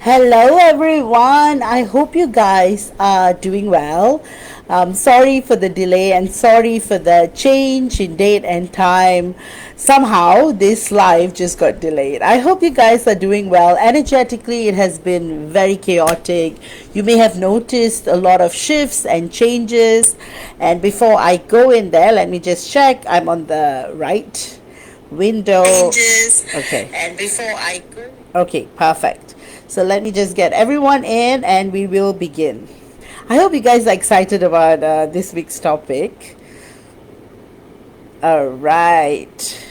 Hello, everyone. I hope you guys are doing well. Sorry for the delay and sorry for the change in date and time. Somehow, this live just got delayed. I hope you guys are doing well. Energetically, it has been very chaotic. You may have noticed a lot of shifts and changes. And before I go in there, let me just check. I'm on the right window. Changes. Okay. And before I go. Okay, perfect. So let me just get everyone in and we will begin. I hope you guys are excited about this week's topic. All right.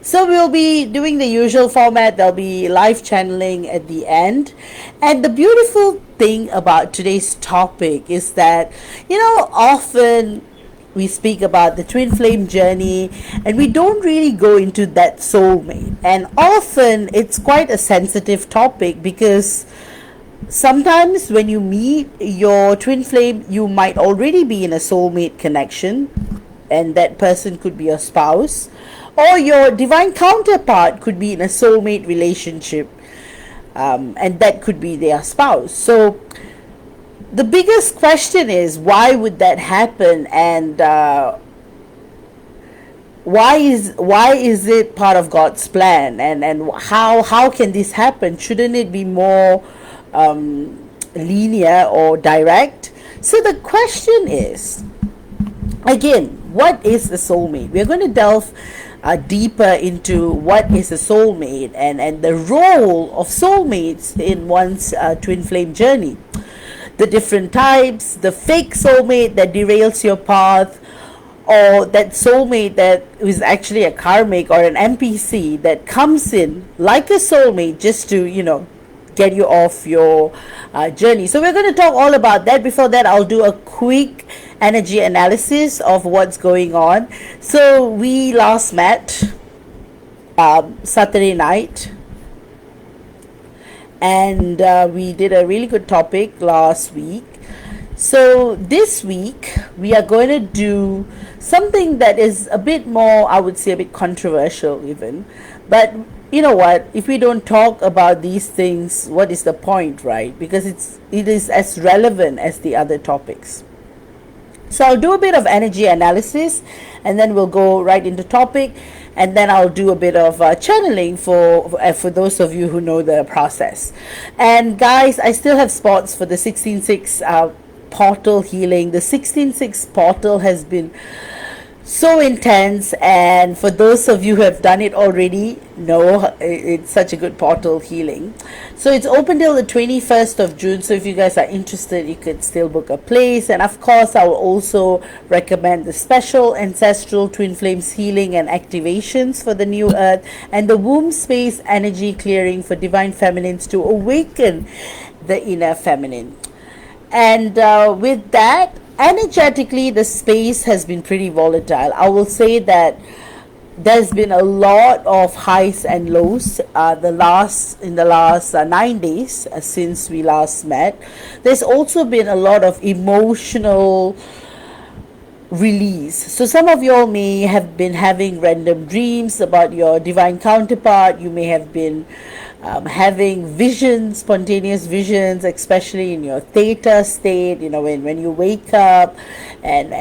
So we'll be doing the usual format. There'll be live channeling at the end. And the beautiful thing about today's topic is that, often we speak about the twin flame journey and we don't really go into that soulmate, and often it's quite a sensitive topic because sometimes when you meet your twin flame you might already be in a soulmate connection, and that person could be your spouse, or your divine counterpart could be in a soulmate relationship, and that could be their spouse. So the biggest question is, why would that happen, and why is it part of God's plan, and how can this happen? Shouldn't it be more linear or direct? So the question is, again, what is a soulmate? We're going to delve deeper into what is a soulmate, and the role of soulmates in one's twin flame journey. The different types, the fake soulmate that derails your path, or that soulmate that is actually a karmic or an NPC that comes in like a soulmate just to, get you off your journey. So we're going to talk all about that. Before that, I'll do a quick energy analysis of what's going on. So we last met Saturday night, and we did a really good topic last week. So this week we are going to do something that is a bit more, I would say, a bit controversial even. But you know what, if we don't talk about these things, what is the point, right? Because it is as relevant as the other topics. So I'll do a bit of energy analysis and then we'll go right into topic, and then I'll do a bit of channeling for those of you who know the process. And guys, I still have spots for the 16/6 portal healing. The 16/6 portal has been so intense, and for those of you who have done it already, know it's such a good portal healing. So it's open till the 21st of June, so if you guys are interested, you could still book a place. And of course, I will also recommend the special ancestral twin flames healing and activations for the new earth, and the womb space energy clearing for divine feminines to awaken the inner feminine. And with that, energetically, the space has been pretty volatile. I will say that there's been a lot of highs and lows in the last 9 days since we last met. There's also been a lot of emotional release. So some of you all may have been having random dreams about your divine counterpart. You may have been having visions, spontaneous visions, especially in your theta state, when you wake up and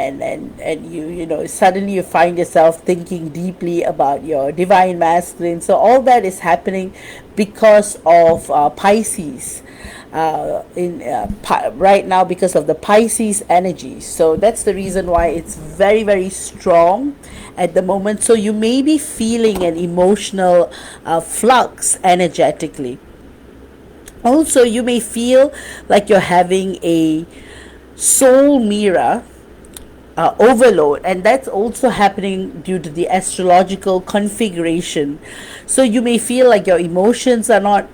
you suddenly you find yourself thinking deeply about your divine masculine. So all that is happening because of Pisces. Right now, because of the Pisces energy. So that's the reason why it's very, very strong at the moment. So you may be feeling an emotional flux energetically. Also, you may feel like you're having a soul mirror overload, and that's also happening due to the astrological configuration. So you may feel like your emotions are not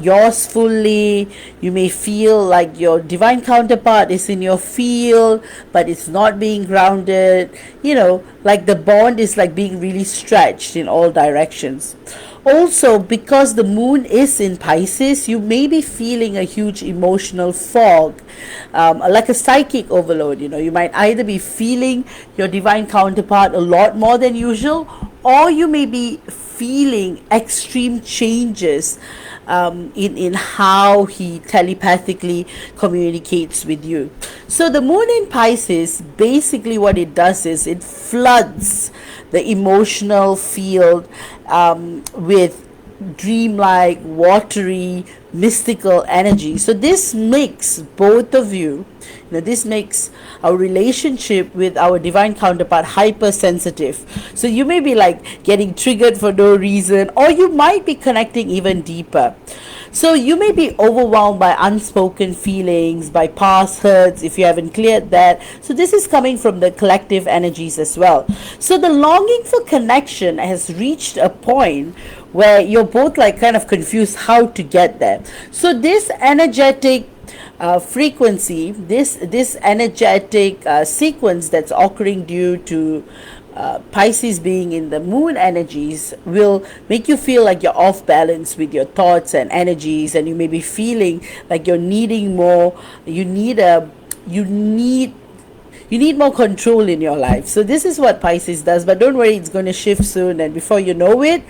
yours fully. You may feel like your divine counterpart is in your field, but it's not being grounded. Like the bond is like being really stretched in all directions. Also, because the moon is in Pisces, you may be feeling a huge emotional fog, like a psychic overload. You might either be feeling your divine counterpart a lot more than usual, or you may be feeling extreme changes in how he telepathically communicates with you. So the moon in Pisces, basically what it does is it floods the emotional field with dreamlike, watery, mystical energy. So this makes both of you, this makes our relationship with our divine counterpart hypersensitive. So you may be like getting triggered for no reason, or you might be connecting even deeper. So you may be overwhelmed by unspoken feelings, by past hurts if you haven't cleared that. So this is coming from the collective energies as well. So the longing for connection has reached a point where you're both like kind of confused how to get there. So this energetic frequency, this energetic sequence that's occurring due to Pisces being in the moon energies will make you feel like you're off balance with your thoughts and energies, and you may be feeling like you're needing more. You need more control in your life. So this is what Pisces does, but don't worry, it's going to shift soon, and before you know it,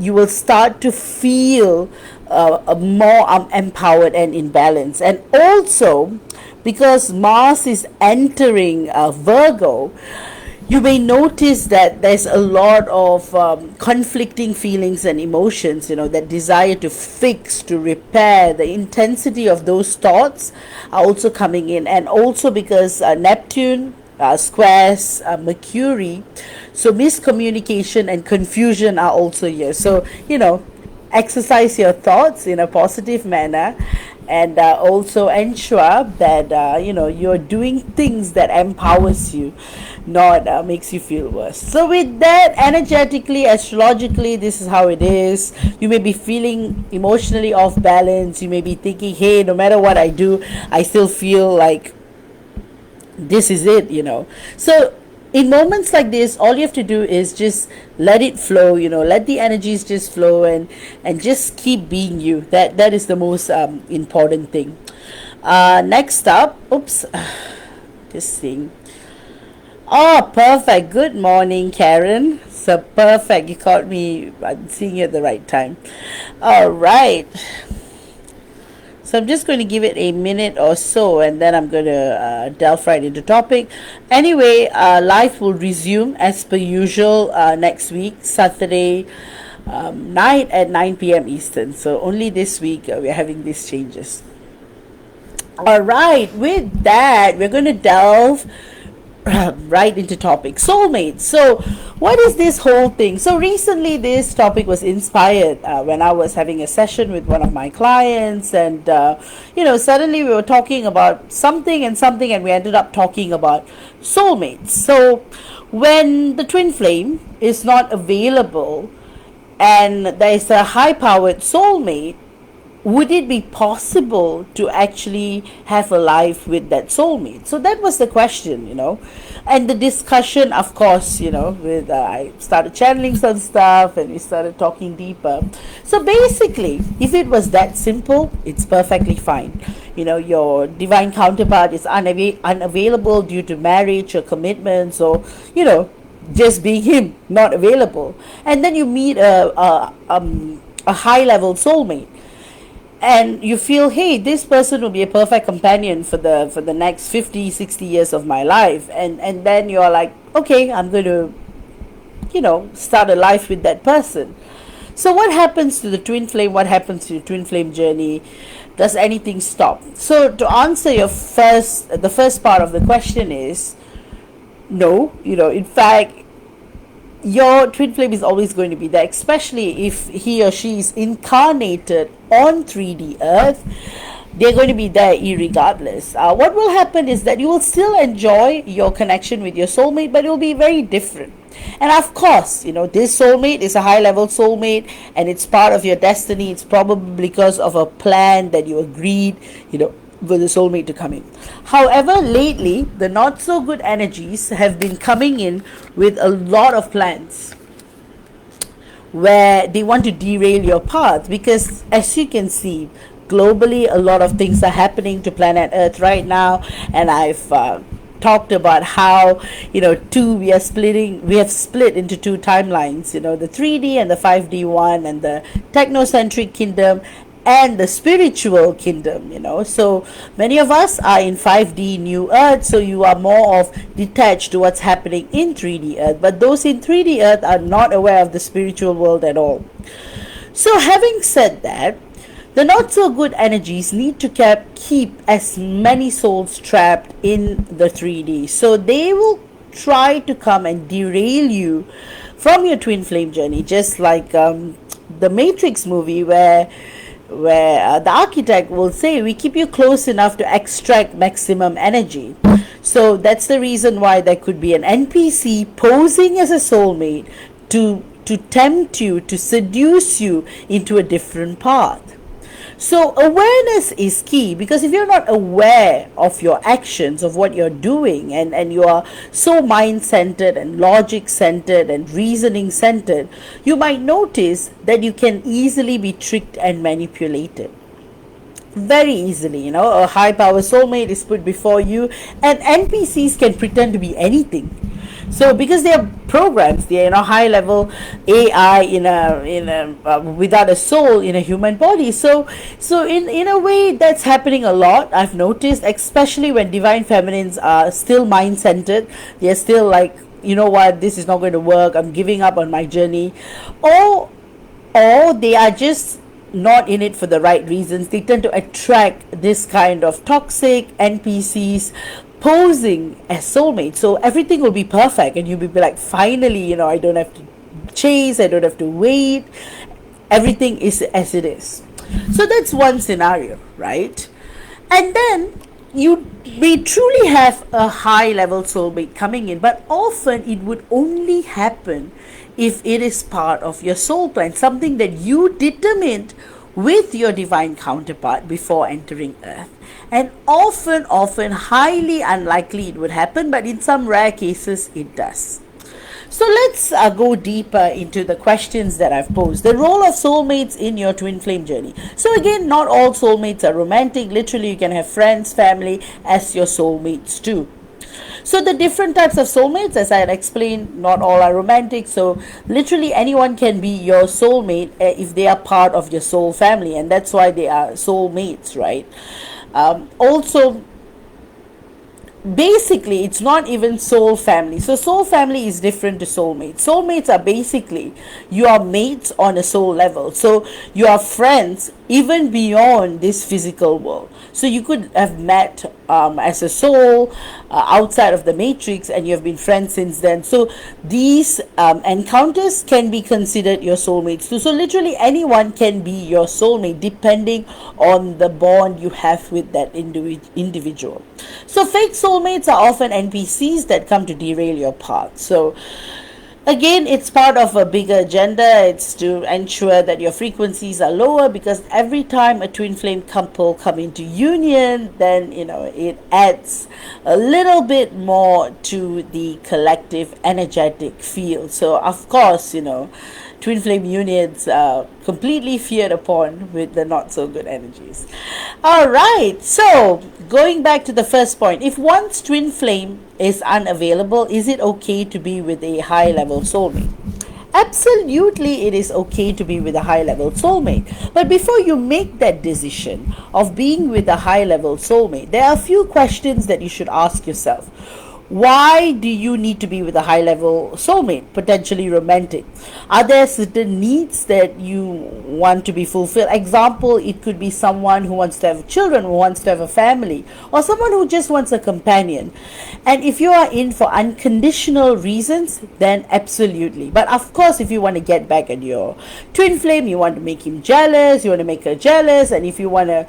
you will start to feel more empowered and in balance. And also, because Mars is entering Virgo, you may notice that there's a lot of conflicting feelings and emotions, that desire to fix, to repair. The intensity of those thoughts are also coming in. And also because Neptune squares Mercury, so miscommunication and confusion are also here. So, exercise your thoughts in a positive manner, and also ensure that you're doing things that empowers you, not makes you feel worse. So with that, energetically, astrologically, this is how it is. You may be feeling emotionally off balance. You may be thinking, hey, no matter what I do, I still feel like this is it. So in moments like this, all you have to do is just let it flow, let the energies just flow, and just keep being you. That is the most important thing. Next up, this thing. Oh, perfect. Good morning, Karen. So perfect. You caught me. I'm seeing you at the right time. All right. So I'm just going to give it a minute or so, and then I'm going to delve right into topic. Anyway, life will resume as per usual next week, Saturday night at 9 p.m. Eastern. So only this week we're having these changes. All right. With that, we're going to delve right into topic, soulmates. So what is this whole thing? So recently this topic was inspired when I was having a session with one of my clients, and suddenly we were talking about something, and we ended up talking about soulmates. So when the twin flame is not available and there is a high powered soulmate, would it be possible to actually have a life with that soulmate? So that was the question, and the discussion, of course, with I started channeling some stuff, and we started talking deeper. So basically, if it was that simple, it's perfectly fine. Your divine counterpart is unavailable due to marriage or commitments, or just being him, not available, and then you meet a high level soulmate, and you feel, hey, this person will be a perfect companion for the next 50-60 years of my life, and then you're like, okay, I'm going to start a life with that person. So what happens to the twin flame? What happens to your twin flame journey? Does anything stop? So to answer the first part of the question is no. In fact, your twin flame is always going to be there, especially if he or she is incarnated on 3D Earth. They're going to be there irregardless. What will happen is that you will still enjoy your connection with your soulmate, but it will be very different. And of course, this soulmate is a high level soulmate, and it's part of your destiny. It's probably because of a plan that you agreed, for the soulmate to come in. However, lately, the not so good energies have been coming in with a lot of plans where they want to derail your path, because as you can see, globally, a lot of things are happening to planet Earth right now, and I've talked about how, we have split into two timelines, the 3D and the 5D one, and the technocentric kingdom and the spiritual kingdom. So many of us are in 5D new earth, so you are more of detached to what's happening in 3D earth, but those in 3D earth are not aware of the spiritual world at all. So having said that, the not so good energies need to keep as many souls trapped in the 3D, so they will try to come and derail you from your twin flame journey, just like the Matrix movie, where the architect will say, we keep you close enough to extract maximum energy. So that's the reason why there could be an NPC posing as a soulmate to tempt you, to seduce you into a different path. So awareness is key, because if you're not aware of your actions, of what you're doing, and you are so mind-centered and logic-centered and reasoning-centered, you might notice that you can easily be tricked and manipulated. Very easily, a high-power soulmate is put before you, and NPCs can pretend to be anything. So because they are programs, they are high-level AI without a soul in a human body. So in a way, that's happening a lot. I've noticed, especially when divine feminines are still mind-centered. They're still like, what, this is not going to work, I'm giving up on my journey, or they are just not in it for the right reasons. They tend to attract this kind of toxic NPCs posing as soulmates, so everything will be perfect, and you'll be like, finally, I don't have to chase, I don't have to wait, everything is as it is. So that's one scenario, right? And then you may truly have a high level soulmate coming in, but often it would only happen if it is part of your soul plan, something that you determined with your divine counterpart before entering earth. And often, highly unlikely it would happen, but in some rare cases it does. So let's go deeper into the questions that I've posed. The role of soulmates in your twin flame journey. So again, not all soulmates are romantic. Literally, you can have friends, family as your soulmates too. So the different types of soulmates, as I had explained, not all are romantic. So literally anyone can be your soulmate if they are part of your soul family, and that's why they are soulmates, right? Also, basically, it's not even soul family. So soul family is different to soulmates. Soulmates are basically your mates on a soul level. So you are friends even beyond this physical world. So you could have met as a soul outside of the matrix, and you have been friends since then. So these encounters can be considered your soulmates too. So literally anyone can be your soulmate depending on the bond you have with that individual. So fake soulmates are often NPCs that come to derail your path. So again, it's part of a bigger agenda. It's to ensure that your frequencies are lower, because every time a twin flame couple come into union, then it adds a little bit more to the collective energetic field. So of course, twin flame unions are completely feared upon with the not so good energies. All right, so going back to the first point, if one's twin flame is unavailable, is it okay to be with a high level soulmate? Absolutely, it is okay to be with a high level soulmate. But before you make that decision of being with a high level soulmate, there are a few questions that you should ask yourself. Why do you need to be with a high level soulmate, potentially romantic? Are there certain needs that you want to be fulfilled? Example, it could be someone who wants to have children, who wants to have a family, or someone who just wants a companion. And if you are in for unconditional reasons, then absolutely. But of course, if you want to get back at your twin flame, you want to make him jealous, you want to make her jealous, and if you want to,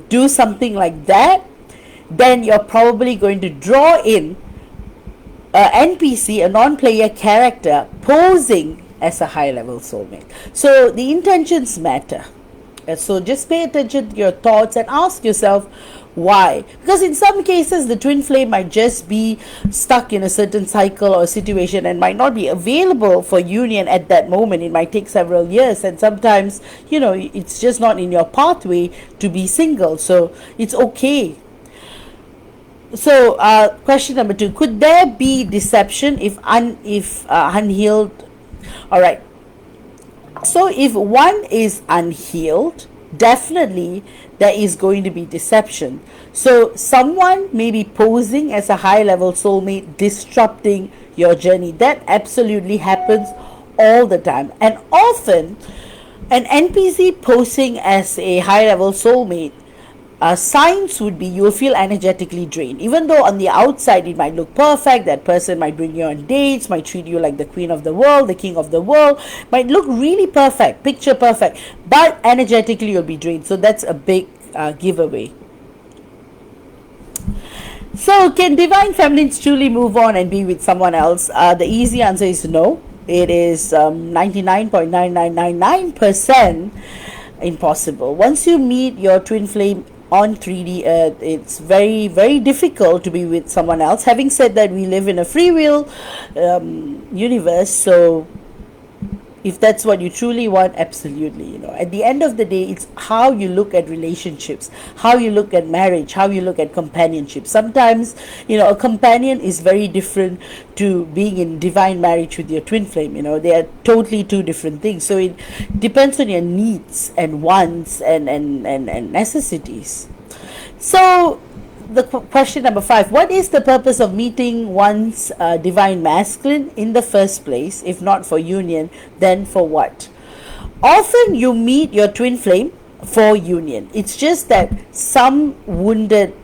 do something like that, then you're probably going to draw in NPC, a non-player character, posing as a high-level soulmate. So the intentions matter. So just pay attention to your thoughts and ask yourself why. Because in some cases, the twin flame might just be stuck in a certain cycle or situation and might not be available for union at that moment. It might take several years, and sometimes, it's just not in your pathway to be single. So it's okay. So, question number 2: could there be deception if unhealed? All right. So, if one is unhealed, definitely there is going to be deception. So, someone may be posing as a high level soulmate, disrupting your journey. That absolutely happens all the time, and often an NPC posing as a high level soulmate, signs would be you'll feel energetically drained. Even though on the outside it might look perfect, that person might bring you on dates, might treat you like the queen of the world, the king of the world, might look really perfect, picture perfect, but energetically you'll be drained. So that's a big giveaway. So, can divine feminines truly move on and be with someone else? The easy answer is no. It is 99.9999% impossible. Once you meet your twin flame on 3D Earth, it's very, very difficult to be with someone else. Having said that, we live in a free will universe, so if that's what you truly want, absolutely. At the end of the day, it's how you look at relationships, how you look at marriage, how you look at companionship. Sometimes, a companion is very different to being in divine marriage with your twin flame. They are totally two different things. So it depends on your needs and wants and necessities. So the question number 5: what is the purpose of meeting one's divine masculine in the first place? If not for union, then for what? Often you meet your twin flame for union. It's just that some wounded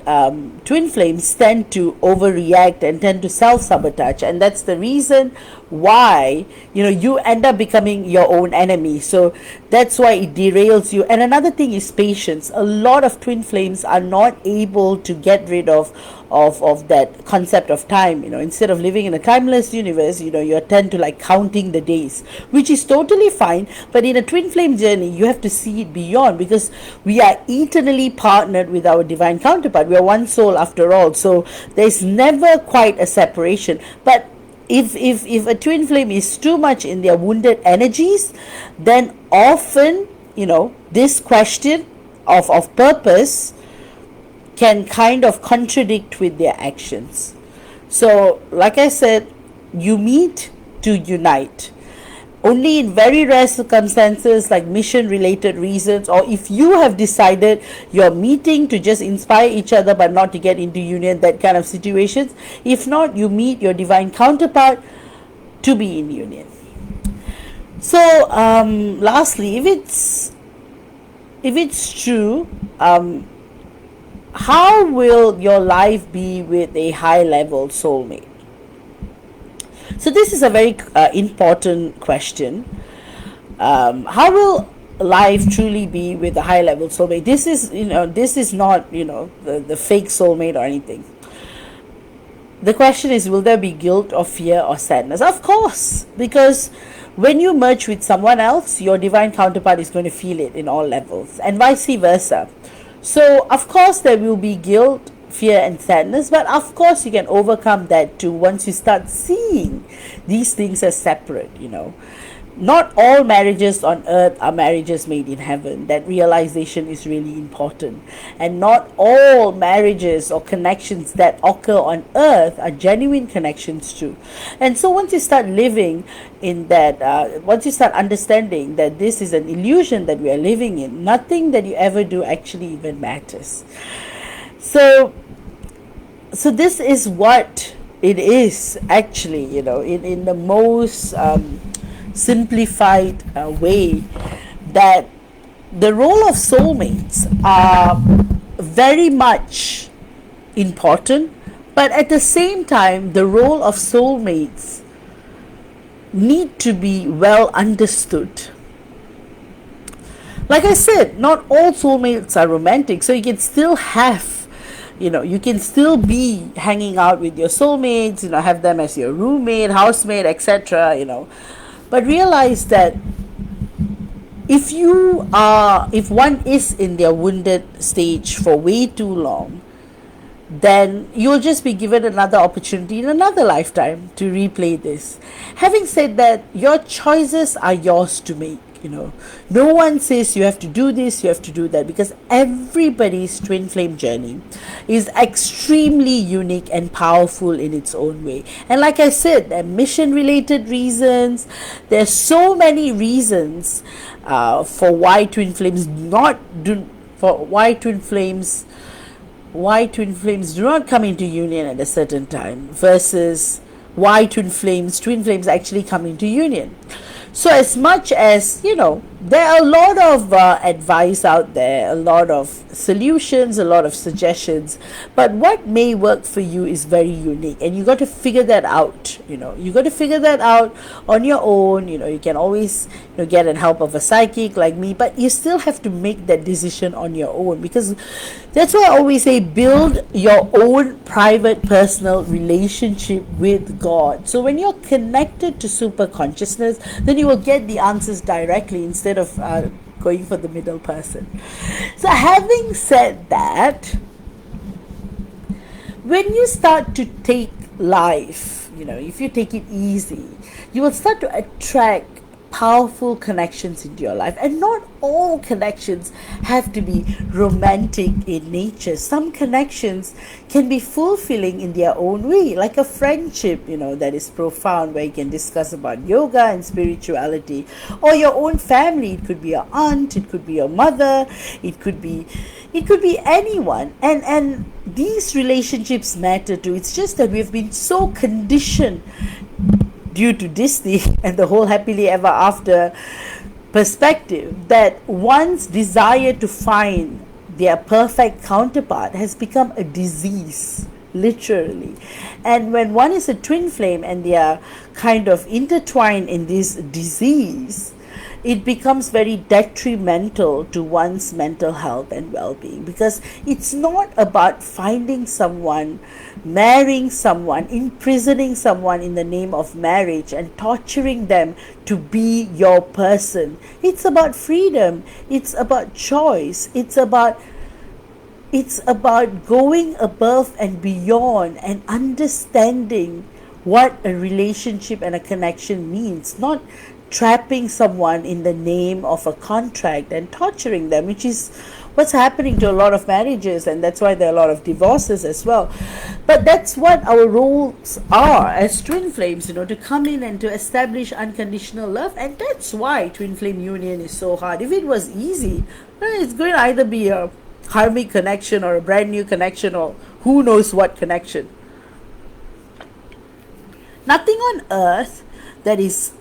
twin flames tend to overreact and tend to self-sabotage, and that's the reason why you end up becoming your own enemy. So that's why it derails you. And another thing is patience. A lot of twin flames are not able to get rid of that concept of time. Instead of living in a timeless universe, you tend to like counting the days, which is totally fine. But in a twin flame journey, you have to see it beyond, because we are eternally partnered with our divine counterpart. We are one soul after all, so there's never quite a separation. But if a twin flame is too much in their wounded energies, then often this question of purpose can kind of contradict with their actions. So like I said, you meet to unite. Only in very rare circumstances like mission related reasons, or if you have decided you're meeting to just inspire each other but not to get into union, that kind of situations. If not, you meet your divine counterpart to be in union. So lastly, if it's true, how will your life be with a high level soulmate? So this is a very important question. How will life truly be with a high level soulmate? This is not the fake soulmate or anything. The question is, will there be guilt or fear or sadness? Of course, because when you merge with someone else, your divine counterpart is going to feel it in all levels, and vice versa. So of course there will be guilt, fear and sadness, but of course you can overcome that too once you start seeing these things as separate. Not all marriages on earth are marriages made in heaven. That realization is really important. And not all marriages or connections that occur on earth are genuine connections too. And so once you start living in that, once you start understanding that this is an illusion that we are living in, nothing that you ever do actually even matters. So this is what it is actually, in the most simplified way, that the role of soulmates are very much important, but at the same time the role of soulmates need to be well understood. Like I said, not all soulmates are romantic, so you can still have, you can still be hanging out with your soulmates, have them as your roommate, housemate, etc. But realize that if one is in their wounded stage for way too long, then you'll just be given another opportunity in another lifetime to replay this. Having said that, your choices are yours to make. No one says you have to do this, you have to do that, because everybody's twin flame journey is extremely unique and powerful in its own way. And like I said, there are mission related reasons. There's so many reasons for why twin flames do not come into union at a certain time versus why twin flames actually come into union. So as much as, there are a lot of advice out there, a lot of solutions, a lot of suggestions, but what may work for you is very unique, and you got to figure that out. You got to figure that out on your own. You can always get the help of a psychic like me, but you still have to make that decision on your own, because that's why I always say build your own private personal relationship with God. So when you're connected to super consciousness, then you will get the answers directly instead of going for the middle person. So having said that, when you start to take life, if you take it easy, you will start to attract powerful connections into your life. And not all connections have to be romantic in nature. Some connections can be fulfilling in their own way, like a friendship, that is profound, where you can discuss about yoga and spirituality, or your own family. It could be your aunt, it could be your mother, it could be anyone. And these relationships matter too. It's just that we've been so conditioned due to Disney and the whole happily ever after perspective, that one's desire to find their perfect counterpart has become a disease, literally. And when one is a twin flame and they are kind of intertwined in this disease, it becomes very detrimental to one's mental health and well-being, because it's not about finding someone, marrying someone, imprisoning someone in the name of marriage and torturing them to be your person. It's about freedom. It's about choice. It's about going above and beyond and understanding what a relationship and a connection means, not trapping someone in the name of a contract and torturing them, which is what's happening to a lot of marriages, and that's why there are a lot of divorces as well. But that's what our roles are as twin flames, to come in and to establish unconditional love. And that's why twin flame union is so hard. If it was easy, it's going to either be a karmic connection or a brand new connection, or who knows what connection. Nothing on earth that is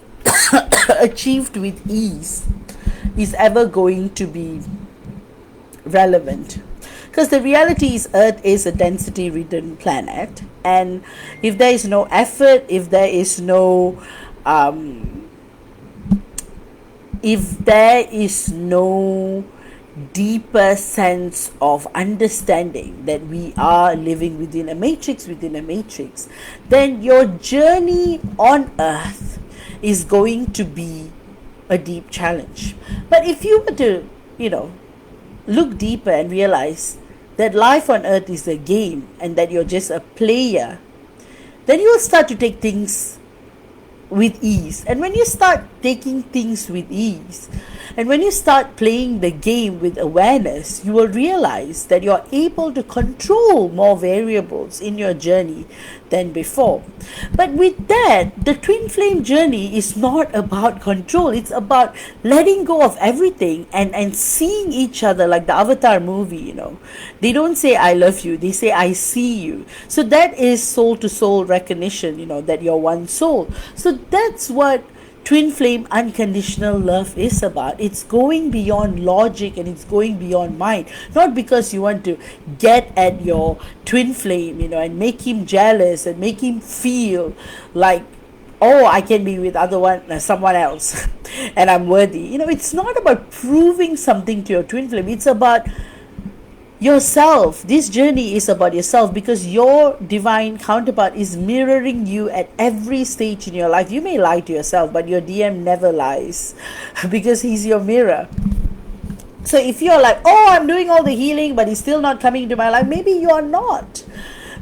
achieved with ease is ever going to be relevant, because the reality is Earth is a density ridden planet, and if there is no effort, if there is no deeper sense of understanding that we are living within a matrix, then your journey on Earth is going to be a deep challenge. But if you were to, look deeper and realize that life on Earth is a game and that you're just a player, then you will start to take things with ease. And when you start taking things with ease, and when you start playing the game with awareness, you will realize that you're able to control more variables in your journey than before. But with that, the twin flame journey is not about control. It's about letting go of everything and seeing each other, like the Avatar movie. They don't say I love you, they say I see you. So that is soul to soul recognition, that you're one soul. So that's what twin flame unconditional love is about. It's going beyond logic and it's going beyond mind. Not because you want to get at your twin flame, and make him jealous and make him feel like, oh, I can be with someone else and I'm worthy. It's not about proving something to your twin flame. It's about yourself. This journey is about yourself, because your divine counterpart is mirroring you at every stage in your life. You may lie to yourself, but your DM never lies because he's your mirror. So if you're like, oh, I'm doing all the healing but he's still not coming into my life, maybe you're not.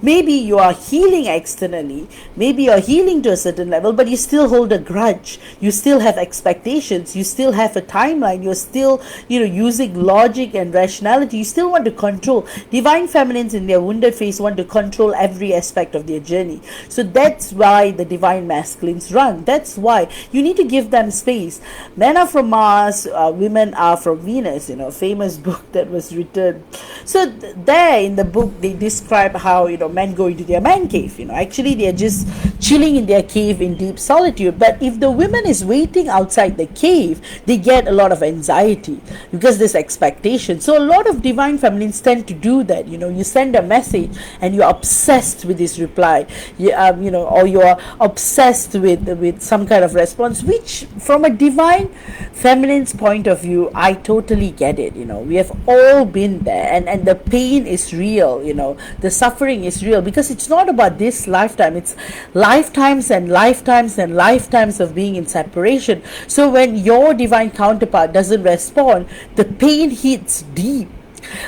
Maybe you are healing externally, maybe you're healing to a certain level, but you still hold a grudge, you still have expectations, you still have a timeline, you're still, using logic and rationality, you still want to control. Divine feminines in their wounded phase want to control every aspect of their journey. So that's why the divine masculines run. That's why you need to give them space. Men are from Mars, women are from Venus, famous book that was written. So there in the book they describe how men go into their man cave. Actually they are just chilling in their cave in deep solitude. But if the woman is waiting outside the cave, they get a lot of anxiety because there's expectation. So a lot of divine feminines tend to do that. You send a message and you're obsessed with this reply, or you're obsessed with some kind of response, which from a divine feminine's point of view, I totally get it. We have all been there, and the pain is real. The suffering is real, because it's not about this lifetime, it's lifetimes and lifetimes and lifetimes of being in separation. So when your divine counterpart doesn't respond, the pain hits deep.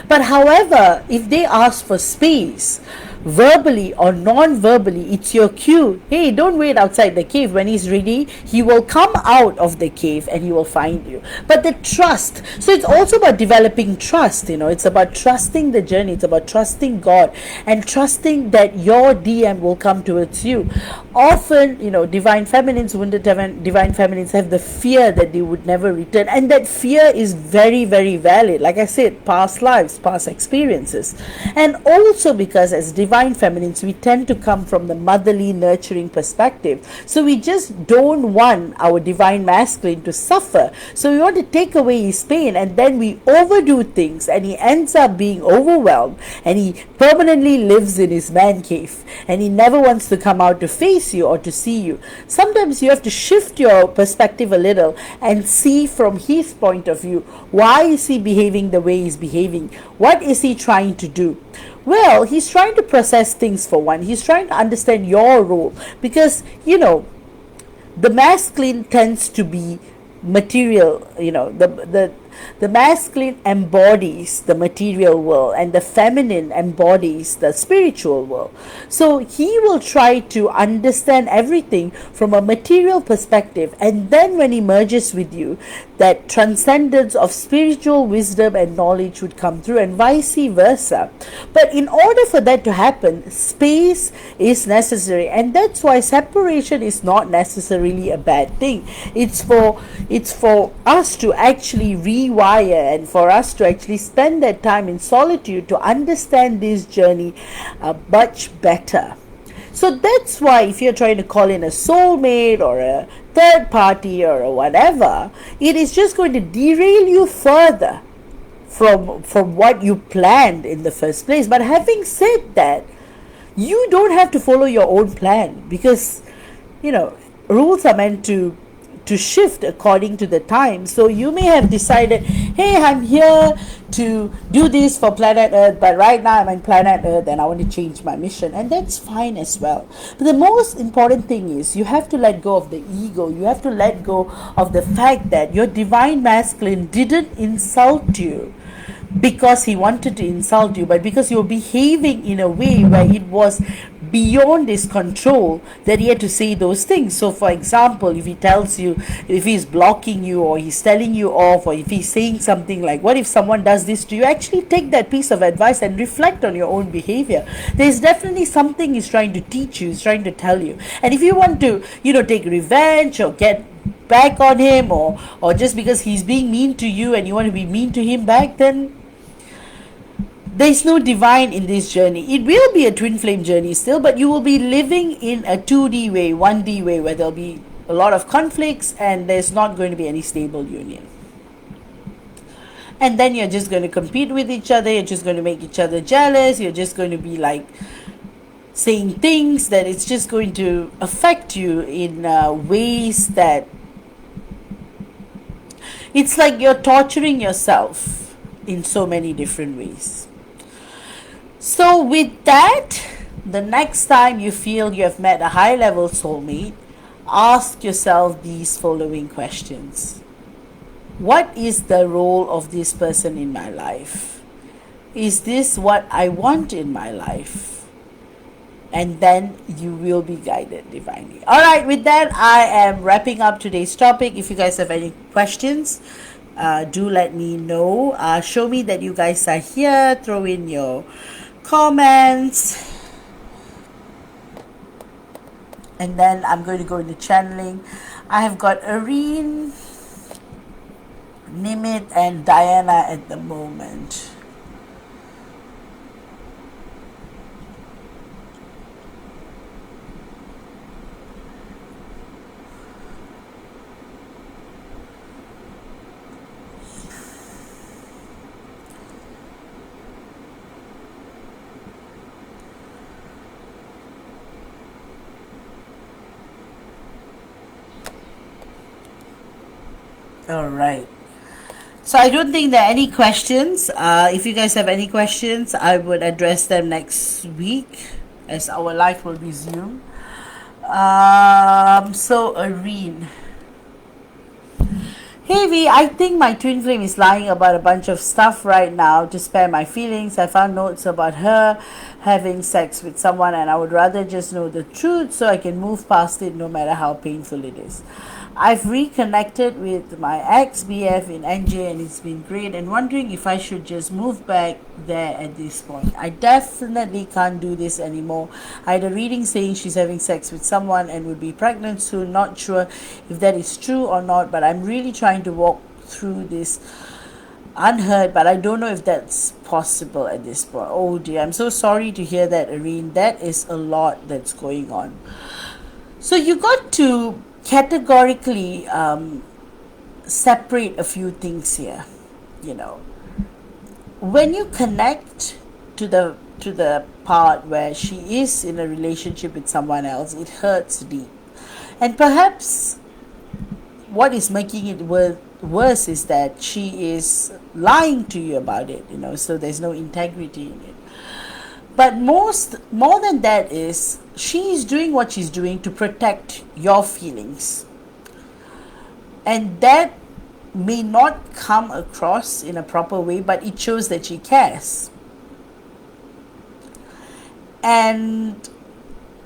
But however, if they ask for space, verbally or non-verbally, it's your cue. Hey, don't wait outside the cave. When he's ready, he will come out of the cave and he will find you. But the trust, so it's also about developing trust. It's about trusting the journey, it's about trusting God and trusting that your DM will come towards you. Often, divine feminines, wounded divine feminines have the fear that they would never return, and that fear is very, very valid. Like I said, past lives, past experiences. And also because as divine feminines, we tend to come from the motherly, nurturing perspective. So we just don't want our divine masculine to suffer. So we want to take away his pain, and then we overdo things and he ends up being overwhelmed and he permanently lives in his man cave and he never wants to come out to face you or to see you. Sometimes you have to shift your perspective a little and see from his point of view. Why is he behaving the way he's behaving? What is he trying to do? Well, he's trying to process things, for one. He's trying to understand your role, because the masculine tends to be material. The masculine embodies the material world and the feminine embodies the spiritual world. So he will try to understand everything from a material perspective, and then when he merges with you, that transcendence of spiritual wisdom and knowledge would come through, and vice versa. But in order for that to happen, space is necessary, and that's why separation is not necessarily a bad thing. It's for us to actually rewire, and for us to actually spend that time in solitude to understand this journey much better. So that's why if you're trying to call in a soulmate or a third party or a whatever, it is just going to derail you further from what you planned in the first place. But having said that, you don't have to follow your own plan, because rules are meant to shift according to the time. So you may have decided, hey, I'm here to do this for planet Earth, but right now I'm on planet Earth and I want to change my mission, and that's fine as well. But the most important thing is you have to let go of the ego. You have to let go of the fact that your divine masculine didn't insult you because he wanted to insult you, but because you're behaving in a way where it was beyond his control that he had to say those things. So for example, if he tells you, if he's blocking you or he's telling you off, or if he's saying something like, what if someone does this to you, actually take that piece of advice and reflect on your own behavior. There's definitely something he's trying to teach you, he's trying to tell you. And if you want to take revenge or get back on him, or just because he's being mean to you and you want to be mean to him back, then there's no divine in this journey. It will be a twin flame journey still, but you will be living in a 2D way, 1D way, where there'll be a lot of conflicts and there's not going to be any stable union. And then you're just going to compete with each other, you're just going to make each other jealous, you're just going to be like saying things that it's just going to affect you in ways that it's like you're torturing yourself in so many different ways. So with that, the next time you feel you have met a high level soulmate, ask yourself these following questions. What is the role of this person in my life? Is this what I want in my life? and then you will be guided divinely. All right, with that, I am wrapping up today's topic. If you guys have any questions, do let me know. Show me that you guys are here. Throw in your comments, and then I'm going to go into channeling. I have got Irene, Nimit, and Diana at the moment. All right. So I don't think there are any questions. If you guys have any questions, I would address them next week as our life will resume. So Irene. Hey V, I think my twin flame is lying about a bunch of stuff right now to spare my feelings. I found notes about her having sex with someone, and I would rather just know the truth so I can move past it no matter how painful it is. I've reconnected with my ex BF in NJ and it's been great, and wondering if I should just move back there at this point. I definitely can't do this anymore. I had a reading saying she's having sex with someone and would be pregnant soon. Not sure if that is true or not, but I'm really trying to walk through this unheard, but I don't know if that's possible at this point. Oh dear, I'm so sorry to hear that, Irene. That is a lot that's going on. So you got to categorically separate a few things here. You know, when you connect to the part where she is in a relationship with someone else, it hurts deep, and perhaps what is making it worse is that she is lying to you about it, you know, so there's no integrity in it. But more than that is she is doing what she's doing to protect your feelings, and that may not come across in a proper way, but it shows that she cares. And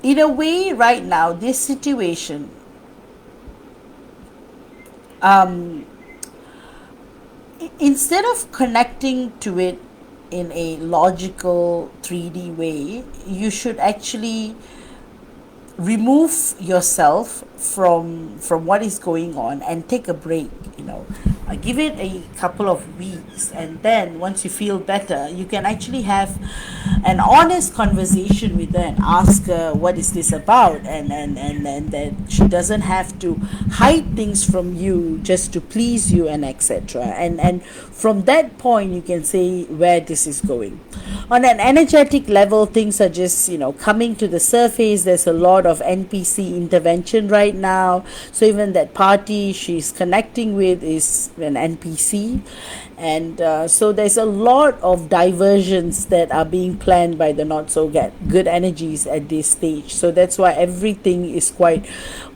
in a way right now, this situation, instead of connecting to it in a logical 3D way, you should actually remove yourself from what is going on and take a break. You know, give it a couple of weeks, and then once you feel better, you can actually have an honest conversation with her and ask her what is this about, and that she doesn't have to hide things from you just to please you, and etc. And from that point you can say where this is going. On an energetic level, things are just, you know, coming to the surface. There's a lot of NPC intervention right now. So even that party she's connecting with is an NPC, and so there's a lot of diversions that are being planned by the not so good energies at this stage. So that's why everything is quite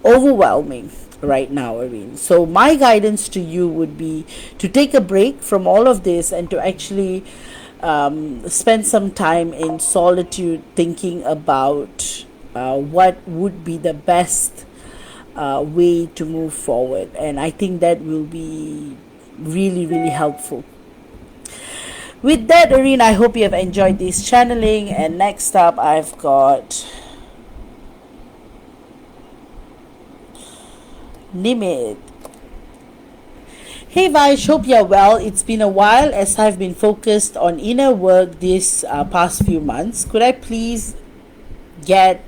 overwhelming right now, Irene. So my guidance to you would be to take a break from all of this and to actually spend some time in solitude thinking about what would be the best way to move forward, and I think that will be really, really helpful. With that, Irene, I hope you have enjoyed this channeling, and next up I've got Nimit. Hey Vaish, hope you're well. It's been a while as I've been focused on inner work this past few months. Could I please get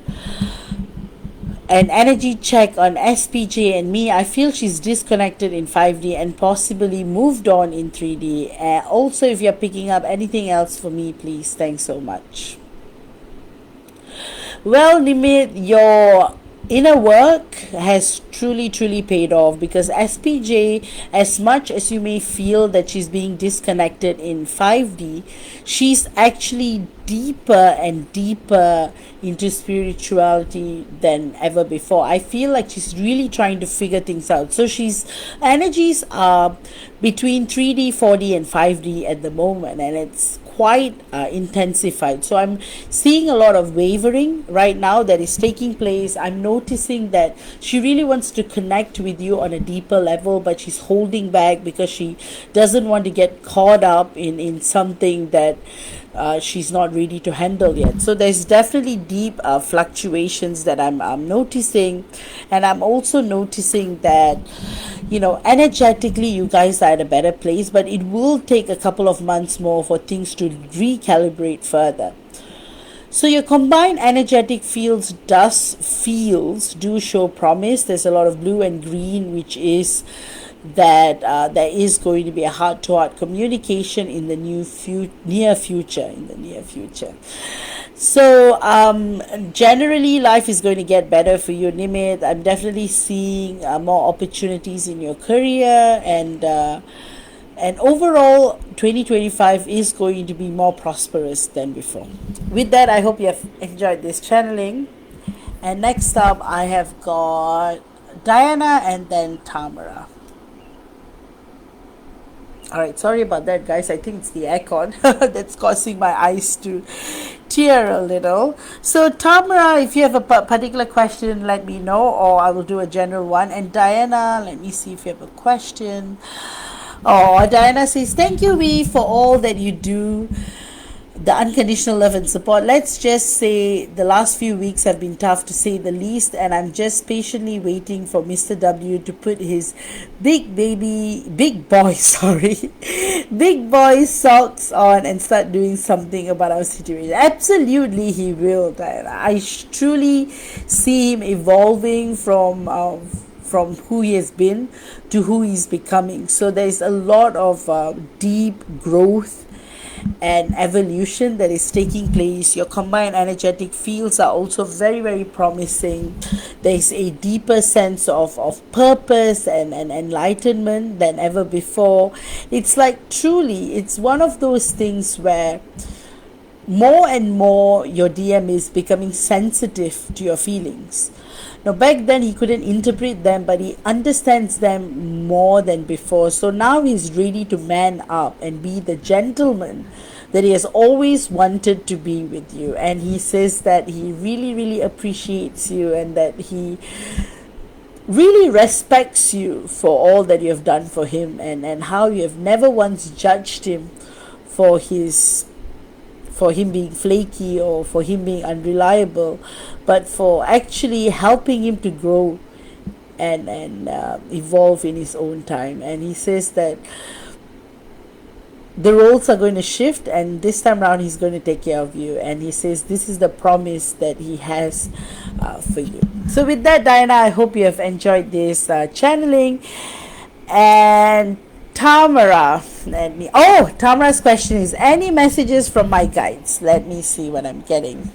an energy check on SPJ and me? I feel she's disconnected in 5D and possibly moved on in 3D. Also, if you're picking up anything else for me, please. Thanks so much. Well, Nimit, your inner work has truly paid off, because SPJ, as much as you may feel that she's being disconnected in 5D, she's actually deeper and deeper into spirituality than ever before. I feel like she's really trying to figure things out. So she's energies are between 3D, 4D, and 5D at the moment, and it's quite intensified. So I'm seeing a lot of wavering right now that is taking place. I'm noticing that she really wants to connect with you on a deeper level, but she's holding back because she doesn't want to get caught up in something that she's not ready to handle yet. So there's definitely deep fluctuations that I'm noticing, and I'm also noticing that, you know, energetically you guys are at a better place, but it will take a couple of months more for things to recalibrate further. So your combined energetic fields do show promise. There's a lot of blue and green, which is that there is going to be a heart-to-heart communication in the near future. So generally life is going to get better for you, Nimit. I'm definitely seeing more opportunities in your career, and overall 2025 is going to be more prosperous than before. With that, I hope you have enjoyed this channeling. And next up I have got Diana and then Tamara. Alright, sorry about that, guys. I think it's the aircon that's causing my eyes to tear a little. So Tamara, if you have a particular question, let me know, or I will do a general one. And Diana, let me see if you have a question. Oh, Diana says, thank you, V, for all that you do, the unconditional love and support. Let's just say the last few weeks have been tough, to say the least, and I'm just patiently waiting for Mr. W to put his big boy socks on and start doing something about our situation. Absolutely he will, Diana. I truly see him evolving from who he has been to who he's becoming. So there's a lot of deep growth and evolution that is taking place. Your combined energetic fields are also very, very promising. There's a deeper sense of purpose and enlightenment than ever before. It's like, truly, it's one of those things where more and more your DM is becoming sensitive to your feelings. Now, back then he couldn't interpret them, but he understands them more than before. So now he's ready to man up and be the gentleman that he has always wanted to be with you. And he says that he really, really appreciates you, and that he really respects you for all that you have done for him, and how you have never once judged him for him being flaky or for him being unreliable, but for actually helping him to grow and evolve in his own time. And he says that the roles are going to shift, and this time around he's going to take care of you, and he says this is the promise that he has for you. So with that, Diana, I hope you have enjoyed this channeling. And Tamara, Tamara's question is, any messages from my guides? Let me see what I'm getting.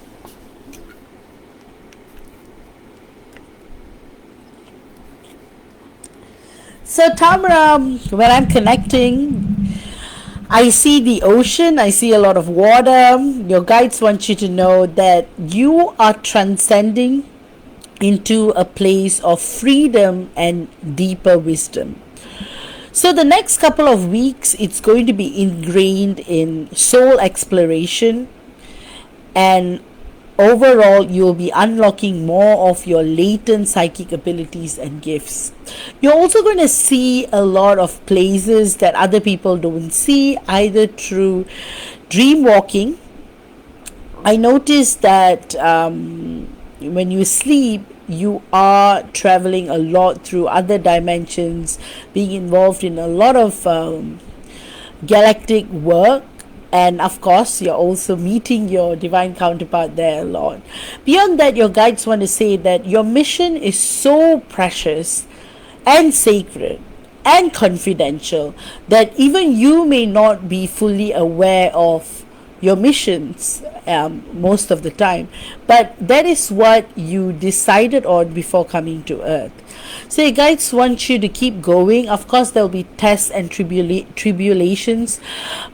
So Tamara, when I'm connecting, I see the ocean, I see a lot of water. Your guides want you to know that you are transcending into a place of freedom and deeper wisdom. So the next couple of weeks, it's going to be ingrained in soul exploration, and overall you'll be unlocking more of your latent psychic abilities and gifts. You're also going to see a lot of places that other people don't see, either through dream walking. I noticed that when you sleep, you are traveling a lot through other dimensions, being involved in a lot of galactic work, and of course you're also meeting your divine counterpart there a lot. Beyond that, your guides want to say that your mission is so precious and sacred and confidential that even you may not be fully aware of your missions most of the time. But that is what you decided on before coming to earth. So your guides want you to keep going. Of course, there will be tests and tribulations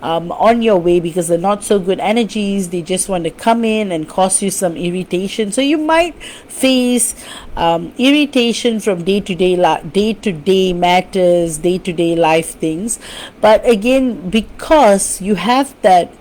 on your way, because they're not so good energies. They just want to come in and cause you some irritation. So you might face irritation from day to day matters, day to day life things. But again, because you have that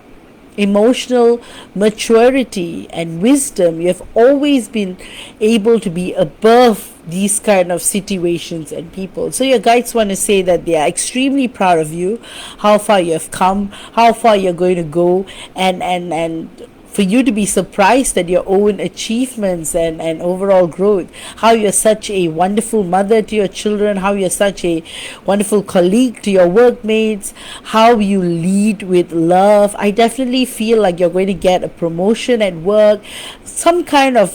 emotional maturity and wisdom, you have always been able to be above these kind of situations and people. So your guides want to say that they are extremely proud of you, how far you have come, how far you're going to go, and for you to be surprised at your own achievements and overall growth, how you're such a wonderful mother to your children, how you're such a wonderful colleague to your workmates, how you lead with love. I definitely feel like you're going to get a promotion at work. Some kind of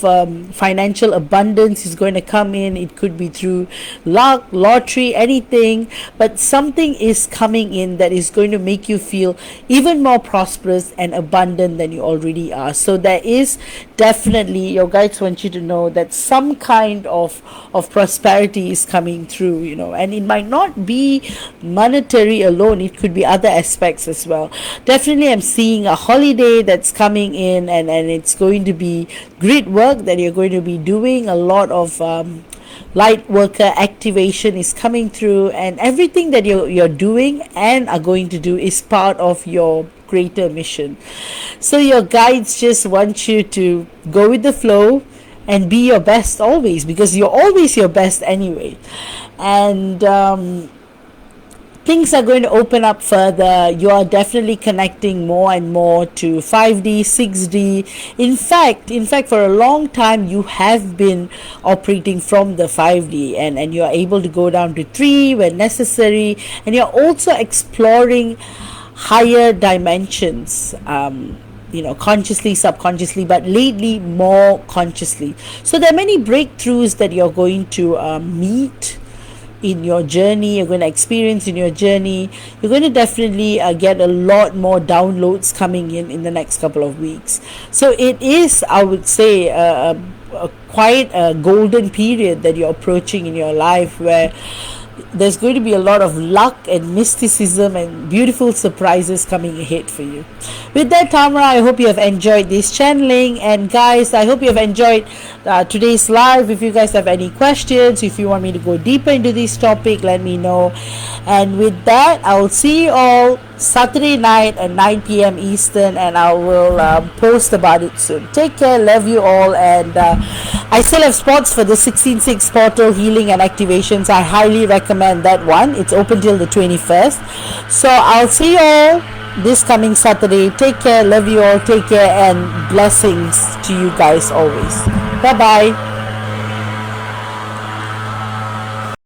financial abundance is going to come in. It could be through luck, lottery, anything, but something is coming in that is going to make you feel even more prosperous and abundant than you already are. So there is definitely, your guides want you to know that some kind of prosperity is coming through, and it might not be monetary alone. It could be other aspects as well. Definitely I'm seeing a holiday that's coming in, and it's going to be grit work that you're going to be doing. A lot of light worker activation is coming through, and everything that you're doing and are going to do is part of your greater mission. So your guides just want you to go with the flow and be your best always, because you're always your best anyway. And things are going to open up further. You are definitely connecting more and more to 5D, 6D. In fact, for a long time you have been operating from the 5D, and you are able to go down to 3 when necessary, and you're also exploring higher dimensions, consciously, subconsciously, but lately more consciously. So there are many breakthroughs that you're going to meet in your journey, you're going to experience in your journey. You're going to definitely get a lot more downloads coming in the next couple of weeks. So it is, I would say, quite a golden period that you're approaching in your life, where there's going to be a lot of luck and mysticism and beautiful surprises coming ahead for you. With that, Tamara, I hope you have enjoyed this channeling, and guys, I hope you have enjoyed today's live. If you guys have any questions, if you want me to go deeper into this topic, let me know. And with that, I will see you all Saturday night at 9 p.m. Eastern, and I will post about it soon. Take care, love you all, and I still have spots for the 16/6 portal healing and activations. I highly recommend that one. It's open till the 21st. So I'll see you all this coming Saturday. Take care, love you all, take care, and blessings to you guys always. Bye bye.